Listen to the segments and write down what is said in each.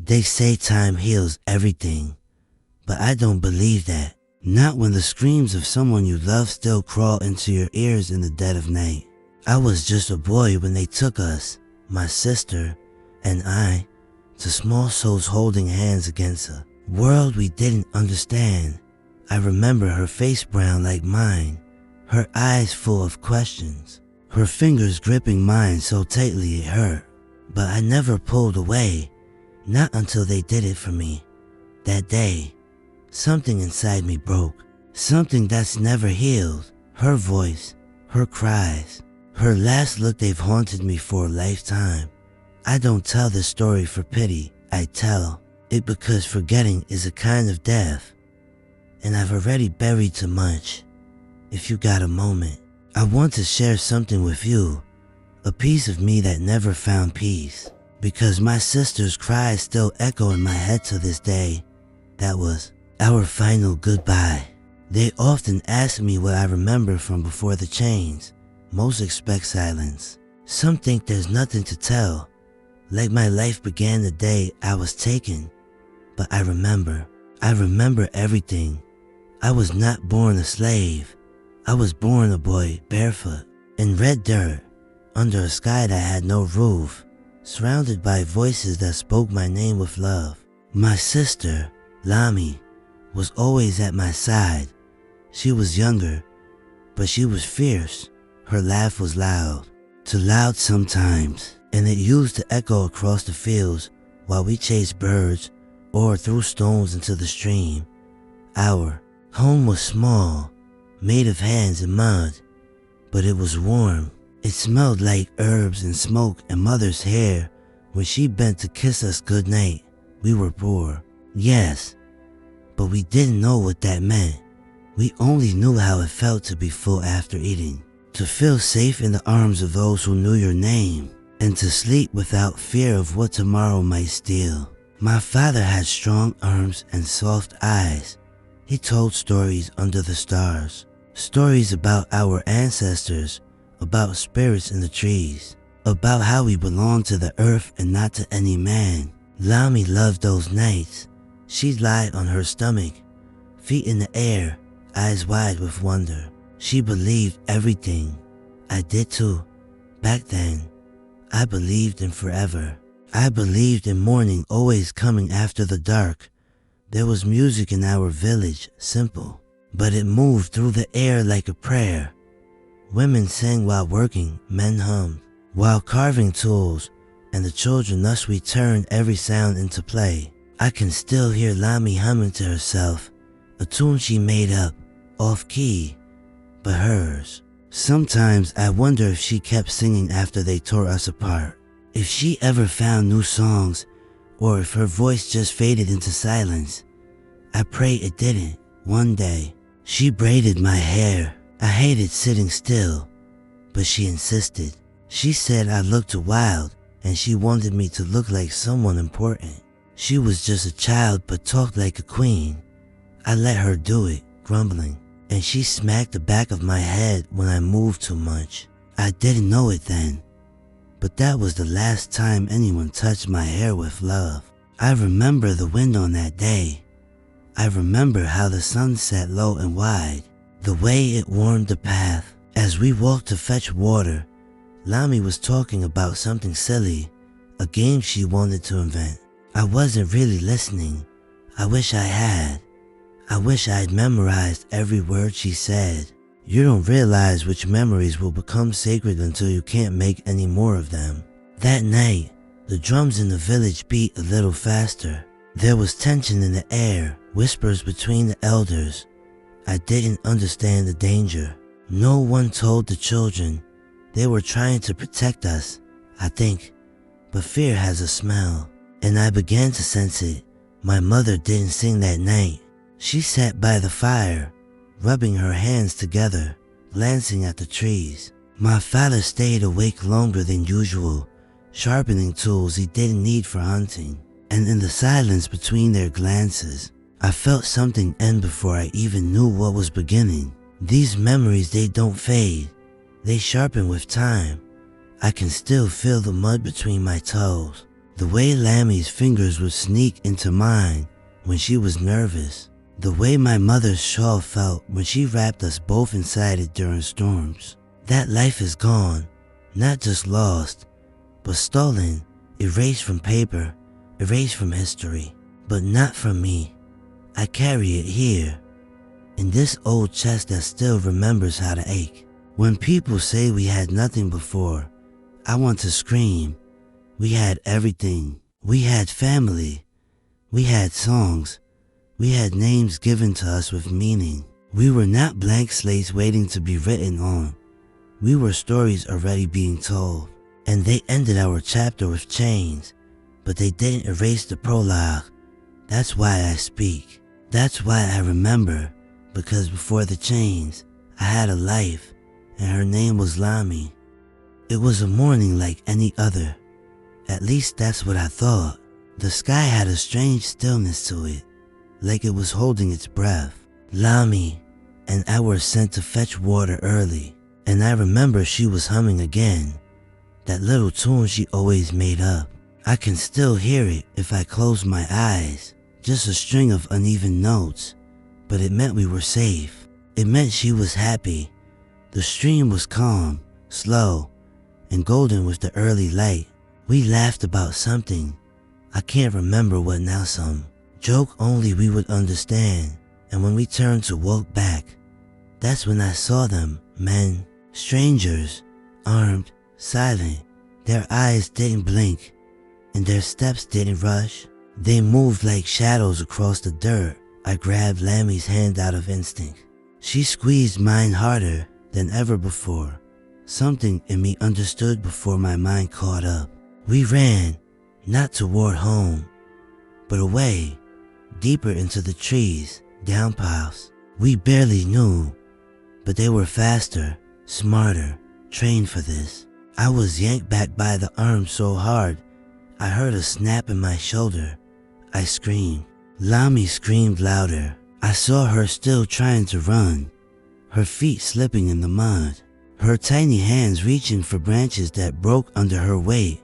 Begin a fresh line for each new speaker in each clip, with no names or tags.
They say time heals everything, but I don't believe that. Not when the screams of someone you love still crawl into your ears in the dead of night. I was just a boy when they took us, my sister and I, to small souls holding hands against a world we didn't understand. I remember her face brown like mine, her eyes full of questions, her fingers gripping mine so tightly it hurt. But I never pulled away, not until they did it for me. That day, something inside me broke, something that's never healed. Her voice, her cries, her last look, they've haunted me for a lifetime. I don't tell this story for pity, I tell it because forgetting is a kind of death, and I've already buried too much. If you got a moment, I want to share something with you, a piece of me that never found peace, because my sister's cries still echo in my head to this day. That was our final goodbye. They often ask me what I remember from before the chains. Most expect silence. Some think there's nothing to tell, like my life began the day I was taken. But I remember everything. I was not born a slave. I was born a boy barefoot, in red dirt, under a sky that had no roof, surrounded by voices that spoke my name with love. My sister, Lami, was always at my side. She was younger, but she was fierce. Her laugh was loud, too loud sometimes, and it used to echo across the fields while we chased birds or threw stones into the stream. Our home was small, made of hands and mud, but it was warm. It smelled like herbs and smoke and mother's hair when she bent to kiss us goodnight. We were poor, yes, but we didn't know what that meant. We only knew how it felt to be full after eating, to feel safe in the arms of those who knew your name, and to sleep without fear of what tomorrow might steal. My father had strong arms and soft eyes. He told stories under the stars, stories about our ancestors, about spirits in the trees, about how we belonged to the earth and not to any man. Lami loved those nights. She'd lie on her stomach, feet in the air, eyes wide with wonder. She believed everything. I did too. Back then, I believed in forever. I believed in morning always coming after the dark. There was music in our village, simple, but it moved through the air like a prayer. Women sang while working, men hummed, while carving tools, and the children thus we turned every sound into play. I can still hear Lami humming to herself, a tune she made up, off key, but hers. Sometimes I wonder if she kept singing after they tore us apart, if she ever found new songs, or if her voice just faded into silence. I pray it didn't. One day, she braided my hair. I hated sitting still, but she insisted. She said I looked too wild, and she wanted me to look like someone important. She was just a child but talked like a queen. I let her do it, grumbling, and she smacked the back of my head when I moved too much. I didn't know it then, but that was the last time anyone touched my hair with love. I remember the wind on that day. I remember how the sun set low and wide, the way it warmed the path. As we walked to fetch water, Lami was talking about something silly, a game she wanted to invent. I wasn't really listening. I wish I had. I wish I'd memorized every word she said. You don't realize which memories will become sacred until you can't make any more of them. That night, the drums in the village beat a little faster. There was tension in the air, whispers between the elders. I didn't understand the danger. No one told the children. They were trying to protect us, I think. But fear has a smell, and I began to sense it. My mother didn't sing that night. She sat by the fire, rubbing her hands together, glancing at the trees. My father stayed awake longer than usual, sharpening tools he didn't need for hunting. And in the silence between their glances, I felt something end before I even knew what was beginning. These memories, they don't fade. They sharpen with time. I can still feel the mud between my toes, The way Lammy's fingers would sneak into mine when she was nervous. The way my mother's shawl felt when she wrapped us both inside it during storms. That life is gone, not just lost, but stolen, erased from paper, erased from history, but not from me. I carry it here, in this old chest that still remembers how to ache. When people say we had nothing before, I want to scream. We had everything. We had family. We had songs. We had names given to us with meaning. We were not blank slates waiting to be written on. We were stories already being told. And they ended our chapter with chains, but they didn't erase the prologue. That's why I speak. That's why I remember, because before the chains, I had a life, and her name was Lami. It was a morning like any other. At least that's what I thought. The sky had a strange stillness to it, like it was holding its breath. Lami and I were sent to fetch water early, and I remember she was humming again, that little tune she always made up. I can still hear it if I close my eyes, just a string of uneven notes, but it meant we were safe. It meant she was happy. The stream was calm, slow, and golden with the early light. We laughed about something. I can't remember what now. Some joke only we would understand. And when we turned to walk back, that's when I saw them, men, strangers, armed, silent. Their eyes didn't blink, and their steps didn't rush. They moved like shadows across the dirt. I grabbed Lammy's hand out of instinct. She squeezed mine harder than ever before. Something in me understood before my mind caught up. We ran, not toward home, but away, deeper into the trees, down paths we barely knew, but they were faster, smarter, trained for this. I was yanked back by the arm so hard, I heard a snap in my shoulder. I screamed. Lami screamed louder. I saw her still trying to run, her feet slipping in the mud, her tiny hands reaching for branches that broke under her weight.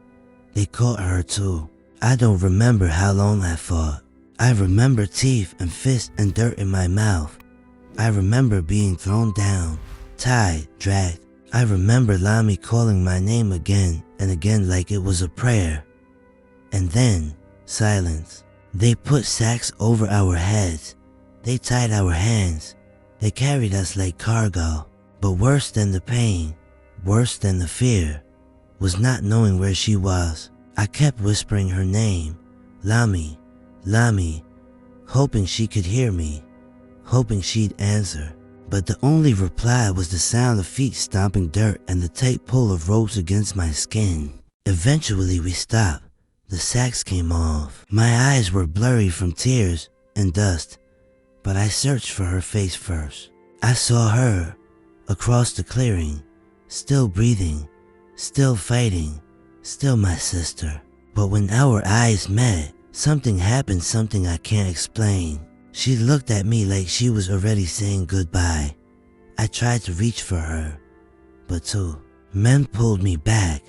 They caught her too. I don't remember how long I fought. I remember teeth and fists and dirt in my mouth. I remember being thrown down, tied, dragged. I remember Lami calling my name again and again like it was a prayer. And then, silence. They put sacks over our heads. They tied our hands. They carried us like cargo. But worse than the pain, worse than the fear, was not knowing where she was. I kept whispering her name, Lami, Lami, hoping she could hear me, hoping she'd answer. But the only reply was the sound of feet stomping dirt and the tight pull of ropes against my skin. Eventually we stopped. The sacks came off. My eyes were blurry from tears and dust, but I searched for her face first. I saw her, across the clearing, still breathing, still fighting, still my sister. But when our eyes met, something happened, something I can't explain. She looked at me like she was already saying goodbye. I tried to reach for her, but two men pulled me back,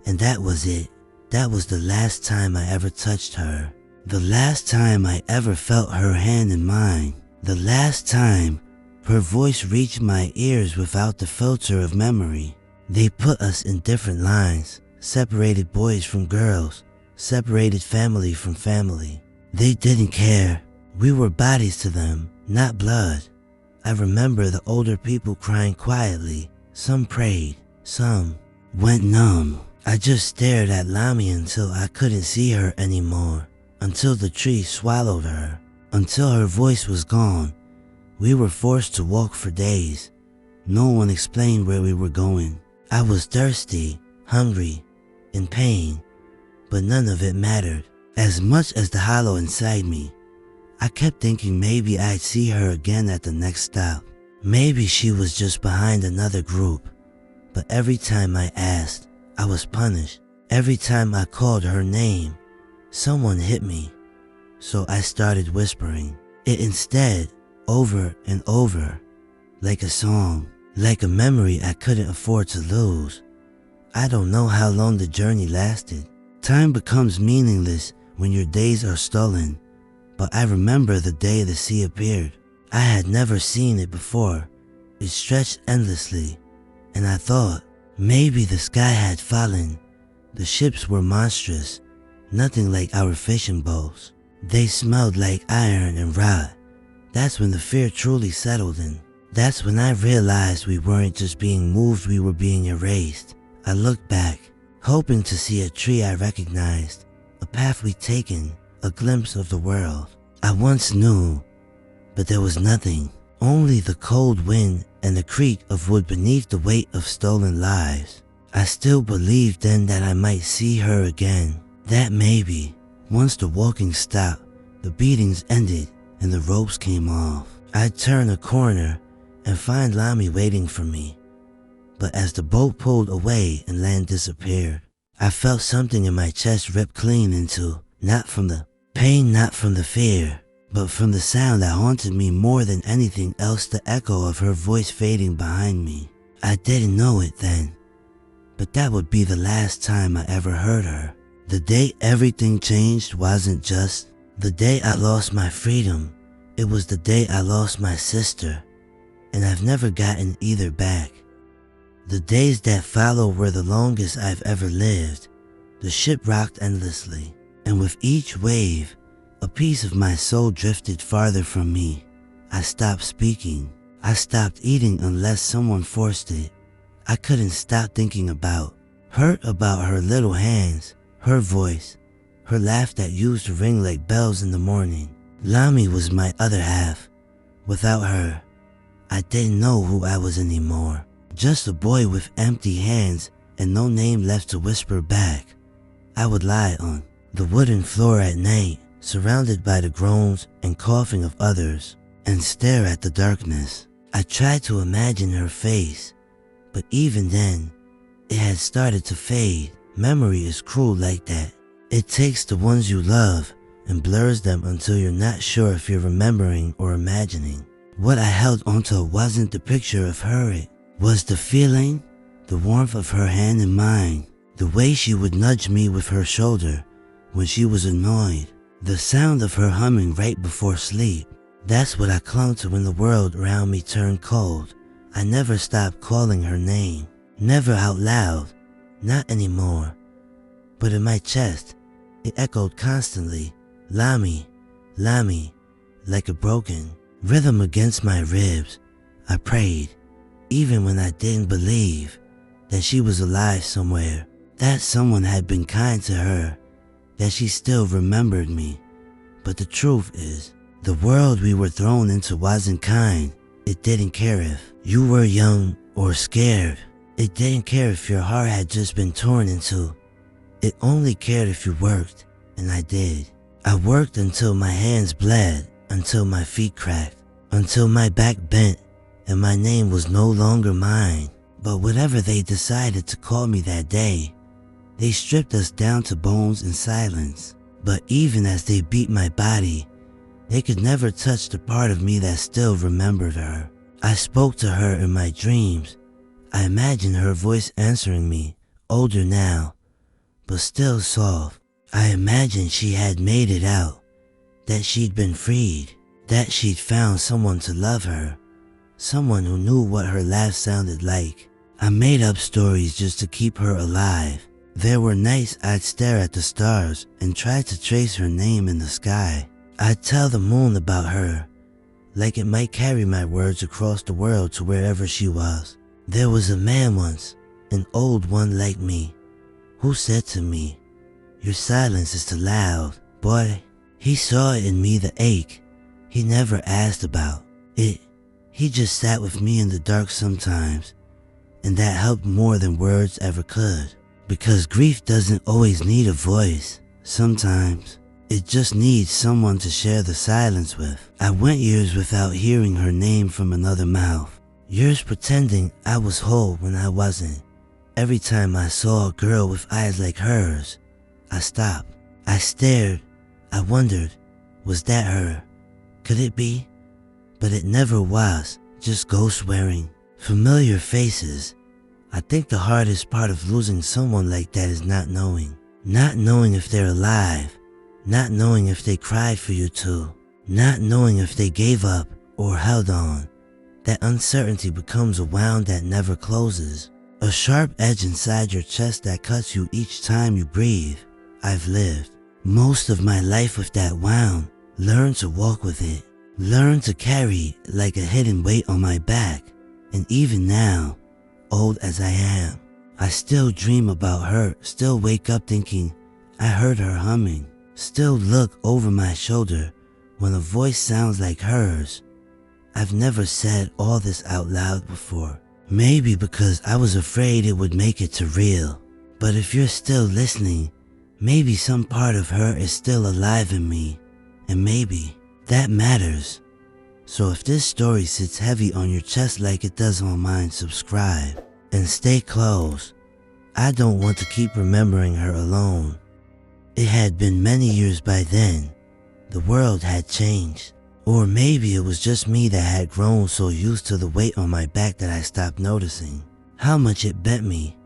and that was it. That was the last time I ever touched her. The last time I ever felt her hand in mine. The last time her voice reached my ears without the filter of memory. They put us in different lines, separated boys from girls, separated family from family. They didn't care. We were bodies to them, not blood. I remember the older people crying quietly. Some prayed, some went numb. I just stared at Lami until I couldn't see her anymore, until the tree swallowed her, until her voice was gone. We were forced to walk for days. No one explained where we were going. I was thirsty, hungry, in pain, but none of it mattered. As much as the hollow inside me, I kept thinking maybe I'd see her again at the next stop. Maybe she was just behind another group. But every time I asked, I was punished. Every time I called her name, someone hit me. So I started whispering it instead, over and over, like a song, like a memory I couldn't afford to lose. I don't know how long the journey lasted. Time becomes meaningless when your days are stolen, but I remember the day the sea appeared. I had never seen it before. It stretched endlessly, and I thought, maybe the sky had fallen. The ships were monstrous, nothing like our fishing boats. They smelled like iron and rot. That's when the fear truly settled in. That's when I realized we weren't just being moved, we were being erased. I looked back, hoping to see a tree I recognized, a path we'd taken, a glimpse of the world I once knew, but there was nothing. Only the cold wind and the creak of wood beneath the weight of stolen lives. I still believed then that I might see her again. That maybe, once the walking stopped, the beatings ended, and the ropes came off, I'd turn a corner and find Lami waiting for me. But as the boat pulled away and land disappeared, I felt something in my chest rip clean into, not from the pain, not from the fear, but from the sound that haunted me more than anything else, the echo of her voice fading behind me. I didn't know it then, but that would be the last time I ever heard her. The day everything changed wasn't just the day I lost my freedom. It was the day I lost my sister, and I've never gotten either back. The days that follow were the longest I've ever lived. The ship rocked endlessly, and with each wave, a piece of my soul drifted farther from me. I stopped speaking. I stopped eating unless someone forced it. I couldn't stop thinking about her little hands, her voice, her laugh that used to ring like bells in the morning. Lami was my other half. Without her, I didn't know who I was anymore. Just a boy with empty hands and no name left to whisper back. I would lie on the wooden floor at night, surrounded by the groans and coughing of others, and stare at the darkness. I tried to imagine her face, but even then, it had started to fade. Memory is cruel like that. It takes the ones you love and blurs them until you're not sure if you're remembering or imagining. What I held onto wasn't the picture of her, it was the feeling, the warmth of her hand in mine, the way she would nudge me with her shoulder when she was annoyed, the sound of her humming right before sleep. That's what I clung to when the world around me turned cold. I never stopped calling her name, never out loud, not anymore. But in my chest, it echoed constantly, Lami, Lami, like a broken rhythm against my ribs. I prayed, even when I didn't believe, that she was alive somewhere, that someone had been kind to her, that she still remembered me. But the truth is, the world we were thrown into wasn't kind. It didn't care if you were young or scared. It didn't care if your heart had just been torn in two. It only cared if you worked, and I did. I worked until my hands bled, until my feet cracked, until my back bent, and my name was no longer mine. But whatever they decided to call me that day, they stripped us down to bones in silence. But even as they beat my body, they could never touch the part of me that still remembered her. I spoke to her in my dreams. I imagined her voice answering me, older now, but still soft. I imagined she had made it out, that she'd been freed, that she'd found someone to love her, someone who knew what her laugh sounded like. I made up stories just to keep her alive. There were nights I'd stare at the stars and try to trace her name in the sky. I'd tell the moon about her, like it might carry my words across the world to wherever she was. There was a man once, an old one like me, who said to me, "Your silence is too loud." Boy, he saw in me the ache he never asked about. He just sat with me in the dark sometimes, and that helped more than words ever could. Because grief doesn't always need a voice. Sometimes it just needs someone to share the silence with. I went years without hearing her name from another mouth. Years pretending I was whole when I wasn't. Every time I saw a girl with eyes like hers, I stopped. I stared. I wondered, was that her? Could it be? But it never was, just ghosts wearing familiar faces. I think the hardest part of losing someone like that is not knowing. Not knowing if they're alive, not knowing if they cried for you too, not knowing if they gave up or held on. That uncertainty becomes a wound that never closes, a sharp edge inside your chest that cuts you each time you breathe. I've lived most of my life with that wound, learned to walk with it, learned to carry it like a hidden weight on my back. And even now, old as I am, I still dream about her, still wake up thinking I heard her humming, still look over my shoulder when a voice sounds like hers. I've never said all this out loud before, maybe because I was afraid it would make it too real. But if you're still listening, maybe some part of her is still alive in me, and maybe that matters. So if this story sits heavy on your chest like it does on mine, subscribe and stay close. I don't want to keep remembering her alone. It had been many years by then. The world had changed. Or maybe it was just me that had grown so used to the weight on my back that I stopped noticing how much it bent me.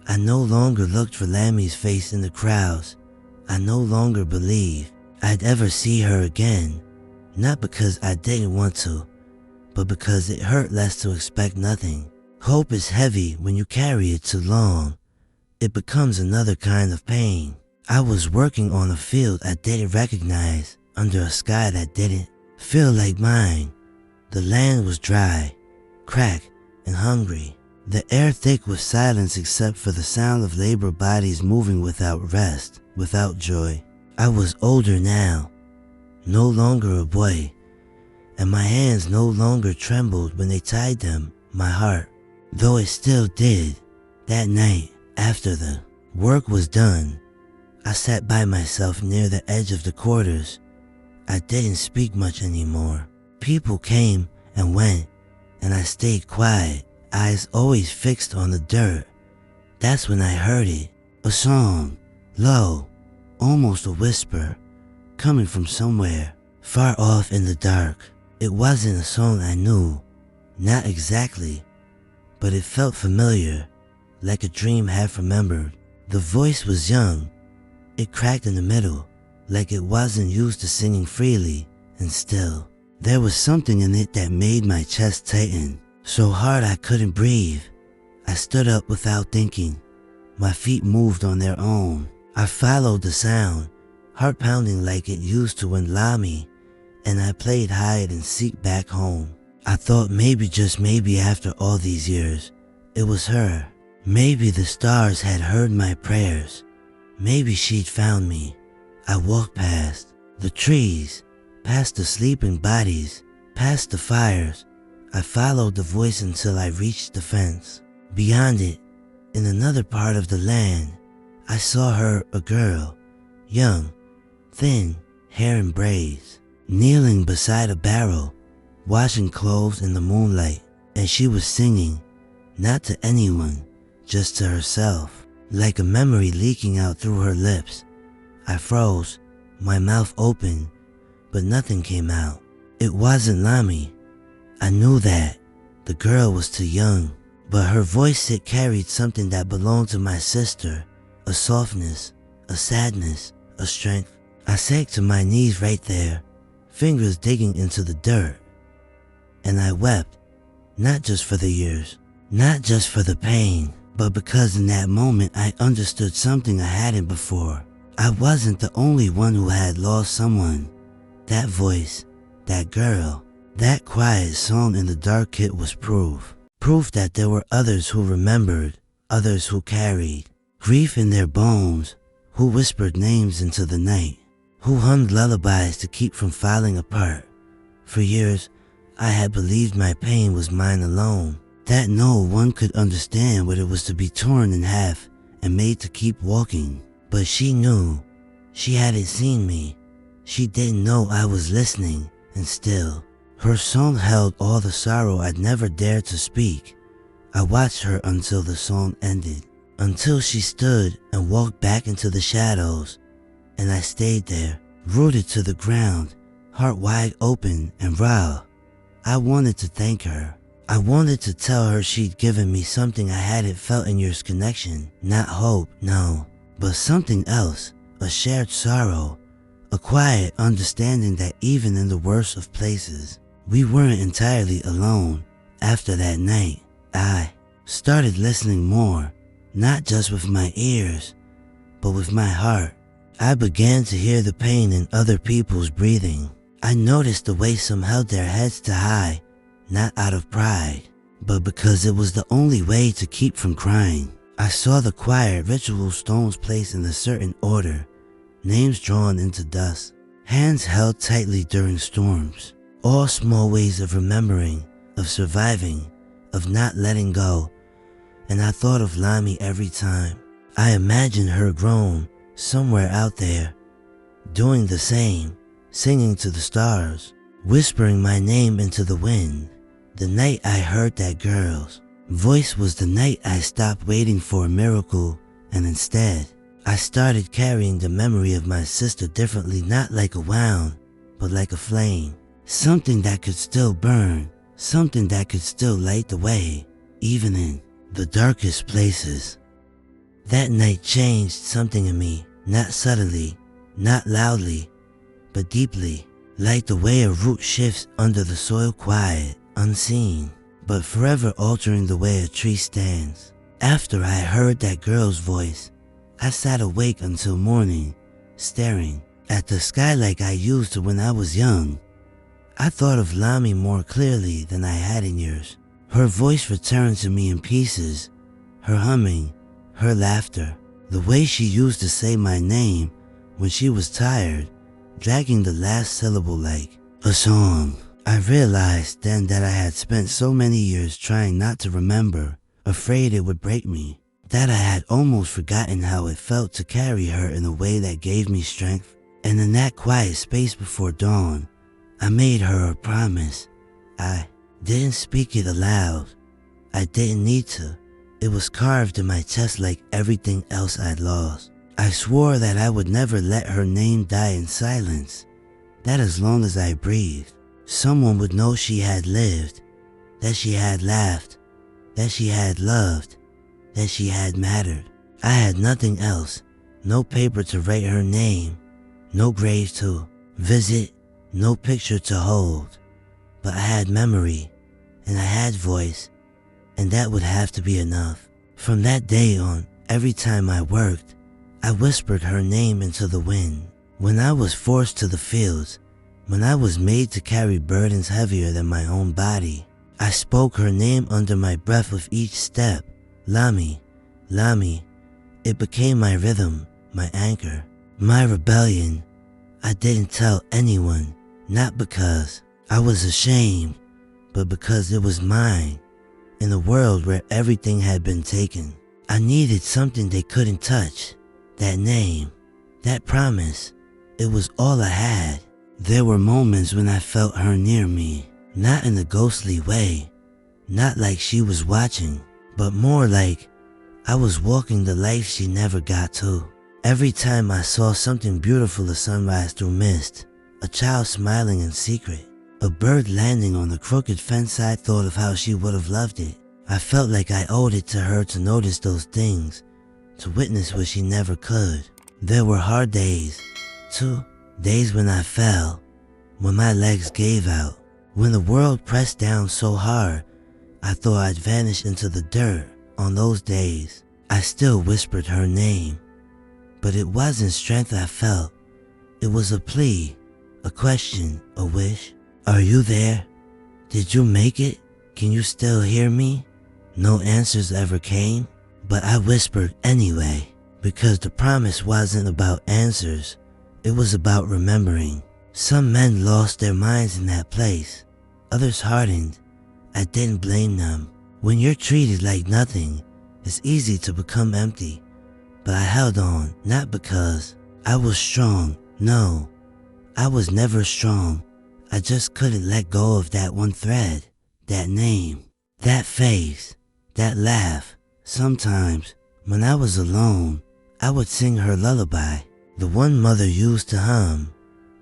I no longer looked for Lammy's face in the crowds. I no longer believed I'd ever see her again. Not because I didn't want to, but because it hurt less to expect nothing. Hope is heavy when you carry it too long. It becomes another kind of pain. I was working on a field I didn't recognize, under a sky that didn't feel like mine. The land was dry, cracked, and hungry. The air thick with silence except for the sound of labor bodies moving without rest, without joy. I was older now, no longer a boy, and my hands no longer trembled when they tied them. My heart, though it still did. That night, after the work was done, I sat by myself near the edge of the quarters. I didn't speak much anymore. People came and went, and I stayed quiet, eyes always fixed on the dirt. That's when I heard it, a song, low, almost a whisper, coming from somewhere, far off in the dark. It wasn't a song I knew, not exactly, but it felt familiar, like a dream half remembered. The voice was young. It cracked in the middle, like it wasn't used to singing freely, and still, there was something in it that made my chest tighten, so hard I couldn't breathe. I stood up without thinking. My feet moved on their own. I followed the sound, heart pounding like it used to when Lami, and I played hide and seek back home. I thought maybe, just maybe, after all these years, it was her. Maybe the stars had heard my prayers. Maybe she'd found me. I walked past the trees, past the sleeping bodies, past the fires. I followed the voice until I reached the fence. Beyond it, in another part of the land, I saw her, a girl, young, thin, hair in braids, kneeling beside a barrel, washing clothes in the moonlight, and she was singing, not to anyone, just to herself, like a memory leaking out through her lips. I froze, my mouth open, but nothing came out. It wasn't Lami. I knew that. The girl was too young, but her voice, it carried something that belonged to my sister, a softness, a sadness, a strength. I sank to my knees right there, fingers digging into the dirt, and I wept, not just for the years, not just for the pain, but because in that moment I understood something I hadn't before. I wasn't the only one who had lost someone. That voice, that girl, that quiet song in the dark kit was proof. Proof that there were others who remembered, others who carried grief in their bones, who whispered names into the night, who hummed lullabies to keep from falling apart. For years, I had believed my pain was mine alone, that no one could understand what it was to be torn in half and made to keep walking. But she knew. She hadn't seen me. She didn't know I was listening, and still, her song held all the sorrow I'd never dared to speak. I watched her until the song ended, until she stood and walked back into the shadows, and I stayed there, rooted to the ground, heart wide open and raw. I wanted to thank her. I wanted to tell her she'd given me something I hadn't felt in years, connection, not hope, no, but something else, a shared sorrow, a quiet understanding that even in the worst of places, we weren't entirely alone. After that night, I started listening more, not just with my ears, but with my heart. I began to hear the pain in other people's breathing. I noticed the way some held their heads too high, not out of pride, but because it was the only way to keep from crying. I saw the quiet ritual stones placed in a certain order, names drawn into dust, hands held tightly during storms, all small ways of remembering, of surviving, of not letting go. And I thought of Lami every time. I imagined her grown, somewhere out there, doing the same, singing to the stars, whispering my name into the wind. The night I heard that girl's voice was the night I stopped waiting for a miracle, and instead, I started carrying the memory of my sister differently, not like a wound, but like a flame. Something that could still burn, something that could still light the way, even in the darkest places. That night changed something in me, not subtly, not loudly, but deeply, like the way a root shifts under the soil, quiet, unseen, but forever altering the way a tree stands. After I heard that girl's voice, I sat awake until morning, staring at the sky like I used to when I was young. I thought of Lami more clearly than I had in years. Her voice returned to me in pieces, her humming, her laughter, the way she used to say my name when she was tired, dragging the last syllable like a song. I realized then that I had spent so many years trying not to remember, afraid it would break me, that I had almost forgotten how it felt to carry her in a way that gave me strength. And in that quiet space before dawn, I made her a promise. I didn't speak it aloud. I didn't need to. It was carved in my chest like everything else I'd lost. I swore that I would never let her name die in silence, that as long as I breathed, someone would know she had lived, that she had laughed, that she had loved, that she had mattered. I had nothing else, no paper to write her name, no grave to visit, no picture to hold, but I had memory, and I had voice, and that would have to be enough. From that day on, every time I worked, I whispered her name into the wind. When I was forced to the fields, when I was made to carry burdens heavier than my own body, I spoke her name under my breath with each step. Lami, Lami. It became my rhythm, my anchor, my rebellion. I didn't tell anyone, not because I was ashamed, but because it was mine. In a world where everything had been taken, I needed something they couldn't touch. That name, that promise, it was all I had. There were moments when I felt her near me, not in a ghostly way, not like she was watching, but more like I was walking the life she never got to. Every time I saw something beautiful, a sunrise through mist, a child smiling in secret, a bird landing on the crooked fence, I thought of how she would have loved it. I felt like I owed it to her to notice those things, to witness what she never could. There were hard days, too, days when I fell, when my legs gave out, when the world pressed down so hard I thought I'd vanish into the dirt. On those days, I still whispered her name, but it wasn't strength I felt. It was a plea, a question, a wish. Are you there? Did you make it? Can you still hear me? No answers ever came, but I whispered anyway, because the promise wasn't about answers. It was about remembering. Some men lost their minds in that place. Others hardened. I didn't blame them. When you're treated like nothing, it's easy to become empty. But I held on, not because I was strong. No, I was never strong. I just couldn't let go of that one thread, that name, that face, that laugh. Sometimes, when I was alone, I would sing her lullaby, the one mother used to hum,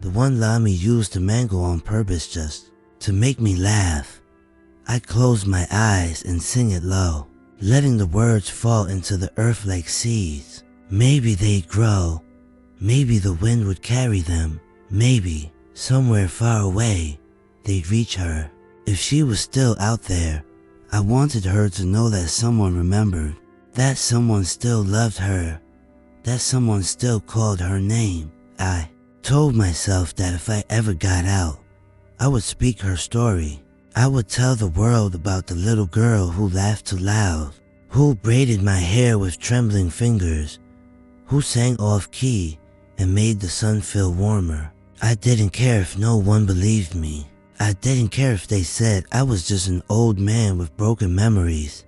the one Lami used to mangle on purpose just to make me laugh. I'd close my eyes and sing it low, letting the words fall into the earth like seeds. Maybe they'd grow. Maybe the wind would carry them. Maybe, somewhere far away, they'd reach her. If she was still out there, I wanted her to know that someone remembered, that someone still loved her, that someone still called her name. I told myself that if I ever got out, I would speak her story. I would tell the world about the little girl who laughed too loud, who braided my hair with trembling fingers, who sang off key and made the sun feel warmer. I didn't care if no one believed me. I didn't care if they said I was just an old man with broken memories.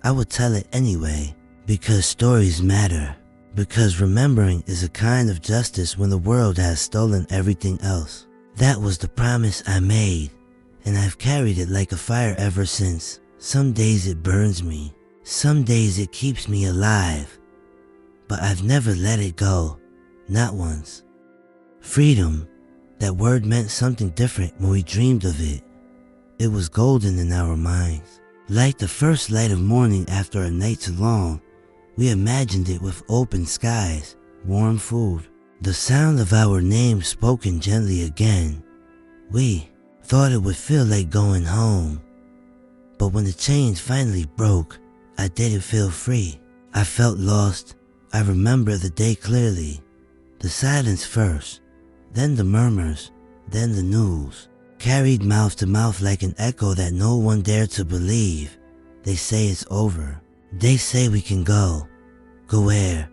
I would tell it anyway, because stories matter. Because remembering is a kind of justice when the world has stolen everything else. That was the promise I made, and I've carried it like a fire ever since. Some days it burns me. Some days it keeps me alive. But I've never let it go. Not once. Freedom. That word meant something different when we dreamed of it. It was golden in our minds. Like the first light of morning after a night too long, we imagined it with open skies, warm food, the sound of our names spoken gently again. We thought it would feel like going home. But when the chains finally broke, I didn't feel free. I felt lost. I remember the day clearly. The silence first, then the murmurs, then the news, carried mouth to mouth like an echo that no one dared to believe. They say it's over. They say we can go. Go where?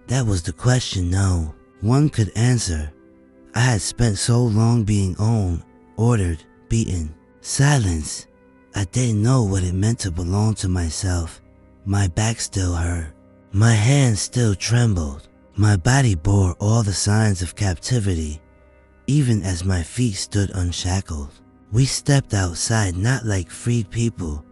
That was the question no one could answer. I had spent so long being owned, ordered, beaten. Silence. I didn't know what it meant to belong to myself. My back still hurt. My hands still trembled. My body bore all the signs of captivity, even as my feet stood unshackled. We stepped outside not like freed people,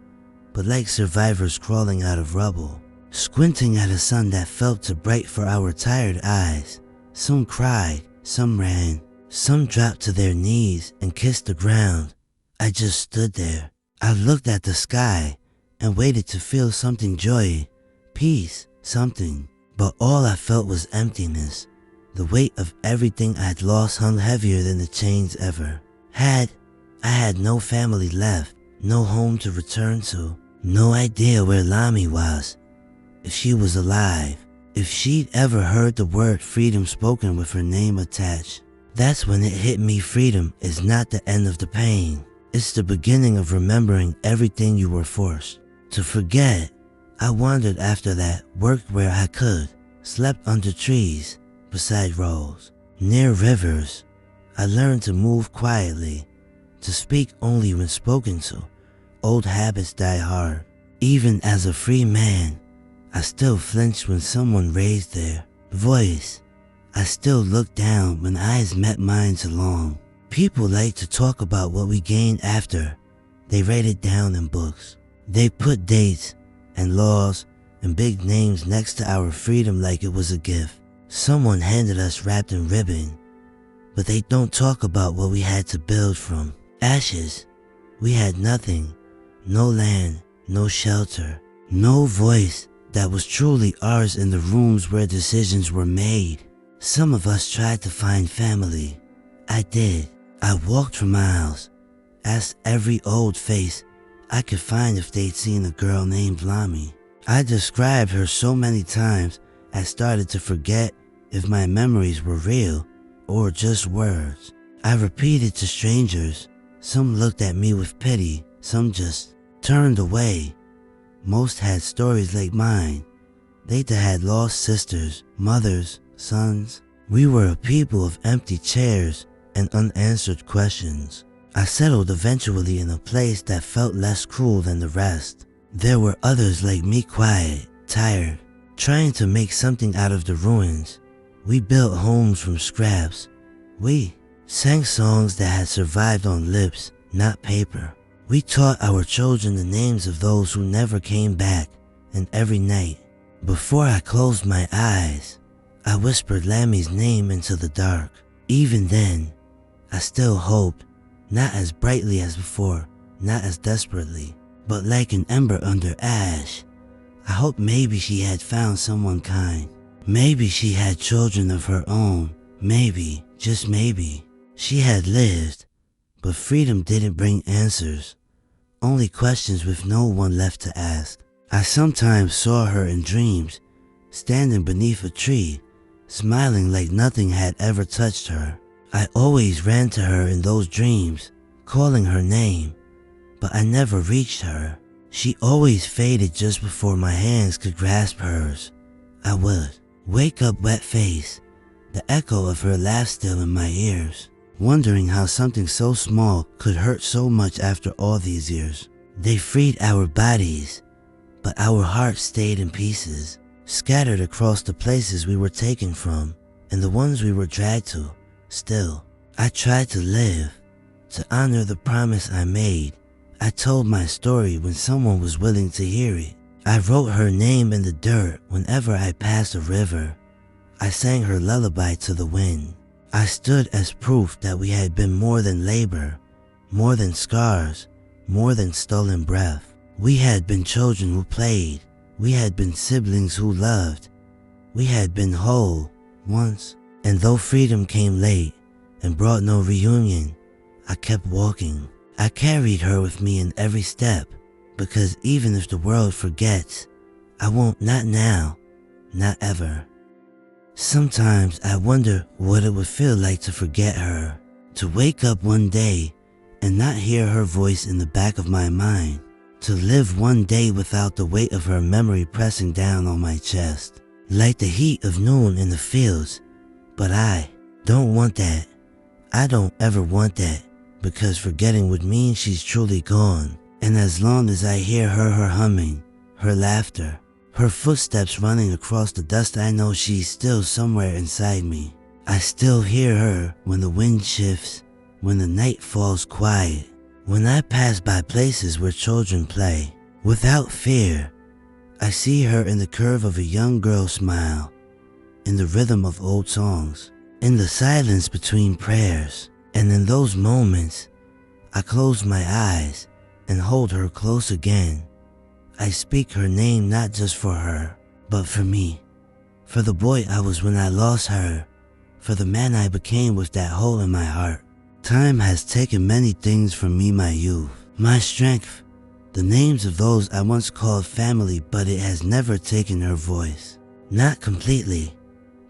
but like survivors crawling out of rubble, squinting at a sun that felt too bright for our tired eyes. Some cried, some ran, some dropped to their knees and kissed the ground. I just stood there. I looked at the sky and waited to feel something joy, peace, something. But all I felt was emptiness. The weight of everything I'd lost hung heavier than the chains ever had. I had no family left, no home to return to, no idea where Lami was, if she was alive, if she'd ever heard the word freedom spoken with her name attached. That's when it hit me. Freedom is not the end of the pain. It's the beginning of remembering everything you were forced to forget. I wandered after that, worked where I could, slept under trees, beside roads, near rivers. I learned to move quietly, to speak only when spoken to. Old habits die hard. Even as a free man, I still flinched when someone raised their voice. I still looked down when eyes met mine too long. People like to talk about what we gained after. They write it down in books. They put dates and laws and big names next to our freedom like it was a gift someone handed us wrapped in ribbon. But they don't talk about what we had to build from ashes. We had nothing, no land, no shelter, no voice that was truly ours in the rooms where decisions were made. Some of us tried to find family. I did. I walked for miles, asked every old face I could find if they'd seen a girl named Lami. I described her so many times I started to forget if my memories were real or just words. I repeated to strangers. Some looked at me with pity, some just turned away. Most had stories like mine. They had lost sisters, mothers, sons. We were a people of empty chairs and unanswered questions. I settled eventually in a place that felt less cruel than the rest. There were others like me, quiet, tired, trying to make something out of the ruins. We built homes from scraps. We sang songs that had survived on lips, not paper. We taught our children the names of those who never came back, and every night, before I closed my eyes, I whispered Lami's name into the dark. Even then, I still hoped, not as brightly as before, not as desperately, but like an ember under ash. I hoped maybe she had found someone kind. Maybe she had children of her own. Maybe, just maybe, she had lived. But freedom didn't bring answers, only questions with no one left to ask. I sometimes saw her in dreams, standing beneath a tree, smiling like nothing had ever touched her. I always ran to her in those dreams, calling her name, but I never reached her. She always faded just before my hands could grasp hers. I would wake up wet-faced, the echo of her laugh still in my ears, wondering how something so small could hurt so much after all these years. They freed our bodies, but our hearts stayed in pieces, scattered across the places we were taken from and the ones we were dragged to. Still, I tried to live, to honor the promise I made. I told my story when someone was willing to hear it. I wrote her name in the dirt whenever I passed a river. I sang her lullaby to the wind. I stood as proof that we had been more than labor, more than scars, more than stolen breath. We had been children who played. We had been siblings who loved. We had been whole once. And though freedom came late and brought no reunion, I kept walking. I carried her with me in every step, because even if the world forgets, I won't, not now, not ever. Sometimes I wonder what it would feel like to forget her, to wake up one day and not hear her voice in the back of my mind, to live one day without the weight of her memory pressing down on my chest, like the heat of noon in the fields. But I don't want that. I don't ever want that, because forgetting would mean she's truly gone. And as long as I hear her humming, her laughter, her footsteps running across the dust, I know she's still somewhere inside me. I still hear her when the wind shifts, when the night falls quiet, when I pass by places where children play. Without fear, I see her in the curve of a young girl's smile, in the rhythm of old songs, in the silence between prayers. And in those moments, I close my eyes and hold her close again. I speak her name not just for her, but for me, for the boy I was when I lost her, for the man I became with that hole in my heart. Time has taken many things from me, my youth, my strength, the names of those I once called family, but it has never taken her voice. Not completely,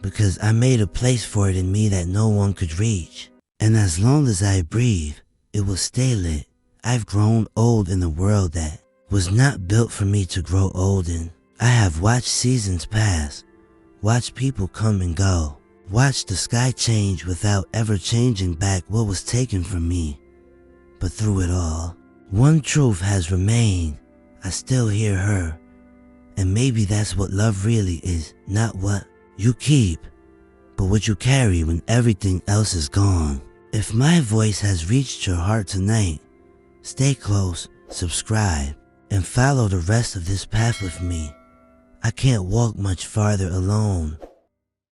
because I made a place for it in me that no one could reach. And as long as I breathe, it will stay lit. I've grown old in a world that was not built for me to grow old in. I have watched seasons pass, watched people come and go, watched the sky change without ever changing back what was taken from me. But through it all, one truth has remained. I still hear her. And maybe that's what love really is, not what you keep, but what you carry when everything else is gone. If my voice has reached your heart tonight, stay close, subscribe, and follow the rest of this path with me. I can't walk much farther alone.